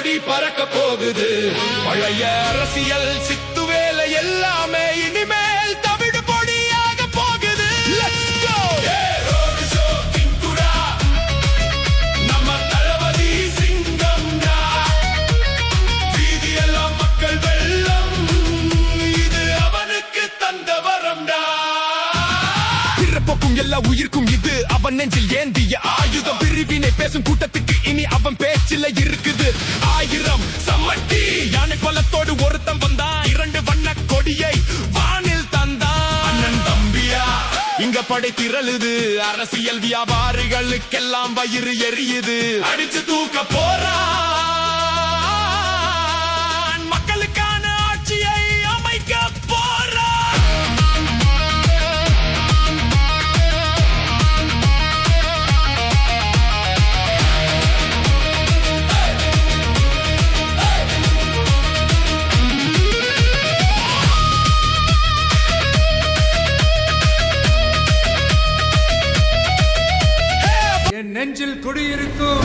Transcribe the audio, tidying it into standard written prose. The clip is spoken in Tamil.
கொடி பறக்க போகுது. பழைய அரசியல் சித்து வேலை எல்லாமே இனிமேல் தமிழ் பொடியாக போகுது. Let's go! நம்ம தளபதி சிங்கம்டா, வீதியெல்லாம் மக்கள் வெள்ளம், இது அவனுக்கு தந்த வரம்டா. பிறப்புக்கும் எல்லா உயிர்க்கும் இது அவன் நெஞ்சில் ஏந்திய ஆயுதம். பிரிவினை பேசும் கூட்டத்துக்கு இனி அவன் பேச்சில இருக்குது. 1000 சம்மட்டி யானை பலத்தோடு ஒருத்தம் வந்தான். 2 வண்ண கொடியை வானில் தந்தான். அண்ணன் தம்பியா இங்க படை திரளுது. அரசியல் வியாபாரிகளுக்கெல்லாம் வயிறு எரியுது. அடிச்சு தூக்க போறான், மக்களுக்கான ஆட்சியை அமைக்க போறான். நெஞ்சில் குடியிருக்கும்